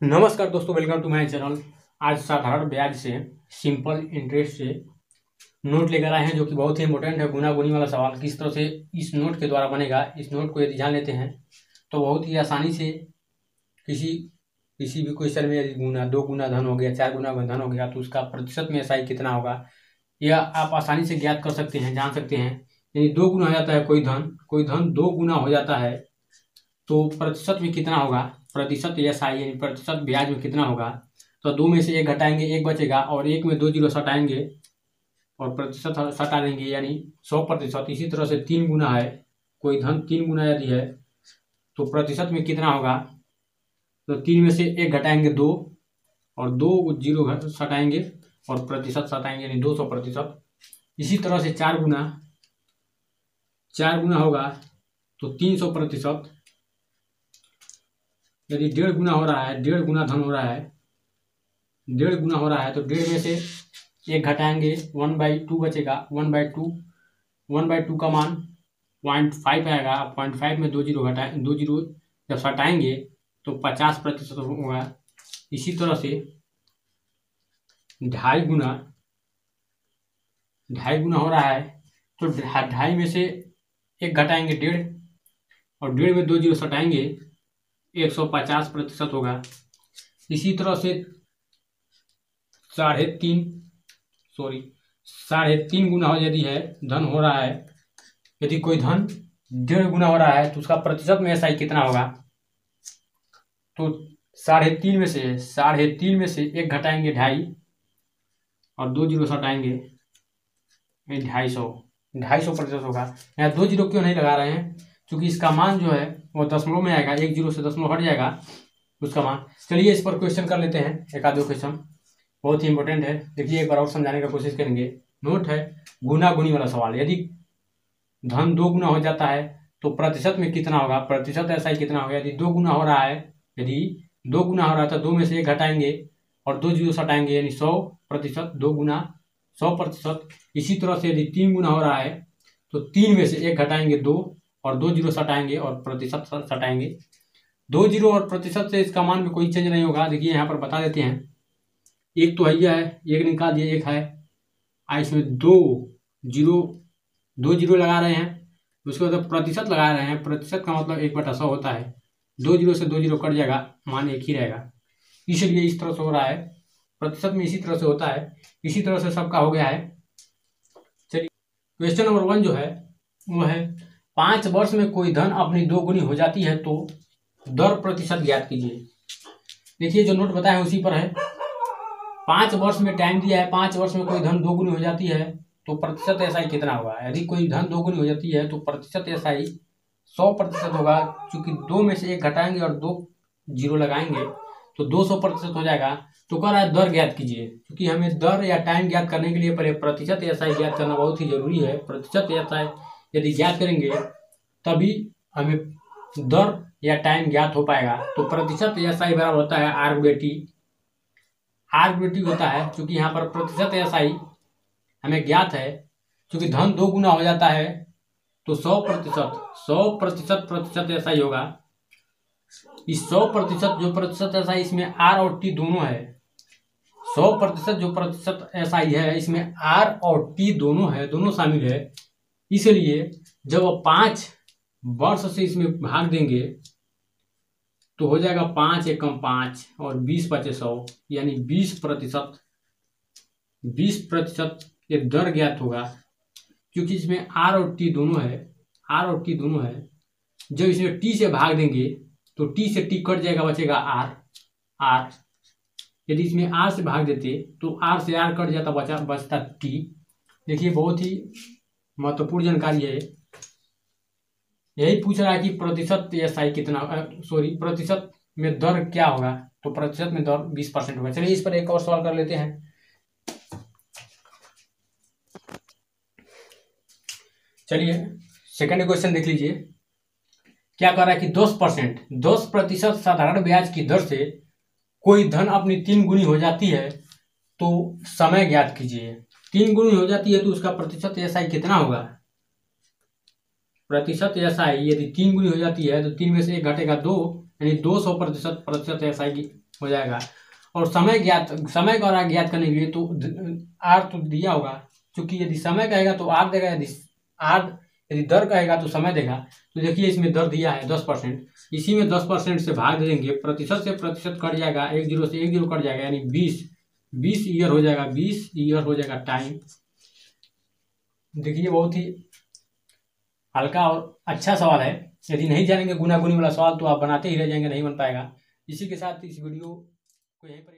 नमस्कार दोस्तों, welcome to my channel. आज साधारण ब्याज से सिंपल इंटरेस्ट से नोट लेकर आए हैं, जो कि बहुत ही इंपॉर्टेंट है। गुना गुनी वाला सवाल किस तरह से इस नोट के द्वारा बनेगा, इस नोट को यदि ध्यान लेते हैं तो बहुत ही आसानी से किसी किसी भी क्वेश्चन में यदि गुना 2 गुना धन हो गया, 4 गुना धन हो गया, तो उसका प्रतिशत में एसआई कितना होगा यह आप आसानी से ज्ञात कर सकते हैं, जान सकते हैं। यदि 2 गुना हो जाता है कोई धन 2 गुना हो जाता है तो प्रतिशत में कितना होगा, प्रतिशत एसआई यानी प्रतिशत ब्याज में कितना होगा। तो 2 में से 1 घटाएंगे, 1 बचेगा और 1 में 2 जीरो सटाएंगे और प्रतिशत हटा देंगे यानी 100%। इसी तरह से 3 गुना है, कोई धन 3 गुना यदि है तो प्रतिशत में कितना होगा। तो 3 में से 1 घटाएंगे 2 और 2 जीरो सटाएंगे और प्रतिशत सटाएंगे यानी 200%। इसी तरह से 4 गुना होगा तो 300%। यदि 1.5 गुना हो रहा है, 1.5 गुना धन हो रहा है, 1.5 गुना हो रहा है तो 1.5 में से 1 घटाएंगे, 1/2 बचेगा। 1/2 का मान 0.5 आएगा। 0.5 में 2 जीरो जब सटाएंगे तो 50% होगा। इसी तरह से 2.5 गुना हो रहा है तो 2.5 में से 1 घटाएंगे 1.5 और 1.5 में 2 जीरो सटाएंगे 150% होगा। इसी तरह से 3.5 गुना यदि है धन हो रहा है, यदि कोई धन 1.5 गुना हो रहा है तो उसका प्रतिशत में एसआई कितना होगा। तो 3.5 में से 1 घटाएंगे 2.5 और 2 जीरो सटाएंगे 250% होगा। यहाँ 2 जीरो क्यों नहीं लगा रहे हैं, क्योंकि इसका मान जो है वो दशमलव में आएगा, 1 जीरो से दशमलव हट जाएगा उसका मान। चलिए इस पर क्वेश्चन कर लेते हैं, एक आध दो क्वेश्चन बहुत ही इंपॉर्टेंट है। देखिए एक बार और समझाने का कोशिश करेंगे। नोट है गुना गुनी वाला सवाल। यदि धन 2 गुना हो जाता है तो प्रतिशत में कितना होगा, प्रतिशत ऐसा ही कितना होगा। यदि 2 गुना हो रहा है, तो 2 में से 1 घटाएंगे और 2 जीरो सटाएंगे यानी 100%। 2 गुना 100%। इसी तरह से यदि 3 गुना हो रहा है तो 3 में से 1 घटाएंगे 2 और 2 जीरो सटाएंगे और प्रतिशत सटाएंगे। 2 जीरो और प्रतिशत से इसका मान में कोई चेंज नहीं होगा। देखिए यहाँ पर बता देते हैं, एक तो है, एक निकाल दिया, एक है इसमें 2 जीरो लगा रहे हैं, उसके बाद प्रतिशत लगा रहे हैं। प्रतिशत का मतलब 1/100 होता है। 2 जीरो से 2 जीरो कट जाएगा, मान एक ही रहेगा, इसलिए इस तरह से हो रहा है। प्रतिशत में इसी तरह से होता है। इसी तरह से सबका हो गया है। चलिए क्वेश्चन नंबर 1 जो है वो है 5 वर्ष में कोई धन अपनी 2 गुनी हो जाती है तो दर प्रतिशत ज्ञात कीजिए। देखिए जो नोट बताया है उसी पर है। 5 वर्ष में टाइम दिया है, 5 वर्ष में कोई धन 2 गुनी हो जाती है तो प्रतिशत एसआई कितना होगा। यदि कोई धन 2 गुनी हो जाती है तो प्रतिशत एसआई 100% होगा, क्योंकि 2 में से 1 घटाएंगे और 2 जीरो लगाएंगे तो 200% हो जाएगा। तो कह रहा है दर ज्ञात कीजिए, क्योंकि हमें दर या टाइम ज्ञात करने के लिए पहले प्रतिशत एसआई ज्ञात करना बहुत ही जरूरी है। प्रतिशत एसआई यदि ज्ञात करेंगे तभी हमें दर या टाइम ज्ञात हो पाएगा। तो प्रतिशत एसआई बराबर होता है आर/टी होता है, क्योंकि यहाँ पर प्रतिशत एसआई हमें ज्ञात है। क्योंकि धन 2 गुना हो जाता है तो 100% एसआई होगा। इस 100% जो प्रतिशत एसआई इसमें आर और टी दोनों है। 100% जो प्रतिशत एसआई है इसमें आर और टी दोनों है, दोनों शामिल है। इसलिए जब 5 वर्ष से इसमें भाग देंगे तो हो जाएगा 5 एकम 5 और 20 बचे 100 यानी 20%। 20% ये दर ज्ञात होगा, क्योंकि इसमें आर और टी दोनों है। जब इसमें टी से भाग देंगे तो टी से टी कट जाएगा, बचेगा आर। यदि इसमें आर से भाग देते तो आर से आर कट जाता, बचता टी। देखिए बहुत ही महत्वपूर्ण जानकारी है। यही पूछ रहा है कि प्रतिशत एसआई कितना, प्रतिशत में दर क्या होगा। तो प्रतिशत में दर 20% होगा। चलिए इस पर एक और सवाल कर लेते हैं। चलिए सेकंड क्वेश्चन देख लीजिए। क्या कह रहा है कि 10% साधारण ब्याज की दर से कोई धन अपनी 3 गुनी हो जाती है तो समय ज्ञात कीजिए। 3 गुनी हो जाती है तो उसका प्रतिशत एसआई कितना होगा। प्रतिशत एसआई यदि 3 गुनी हो जाती है तो 3 में से 1 घटेगा 2 यानी 200% ऐसा ही हो जाएगा। और समय का और आर ज्ञात करने के लिए तो आर तो दिया होगा, क्योंकि यदि समय कहेगा तो आर देगा, यदि दर कहेगा तो समय देगा। तो देखिए इसमें दर दिया है 10%, इसी में 10% से भाग देंगे, प्रतिशत से प्रतिशत कट जाएगा, 1 0 से 1 0 कट जाएगा, यानी 20 ईयर हो जाएगा, 20 ईयर हो जाएगा टाइम। देखिए बहुत ही हल्का और अच्छा सवाल है। यदि नहीं जानेंगे गुना गुनी वाला सवाल तो आप बनाते ही रह जाएंगे, नहीं बन पाएगा। इसी के साथ इस वीडियो को यहीं पर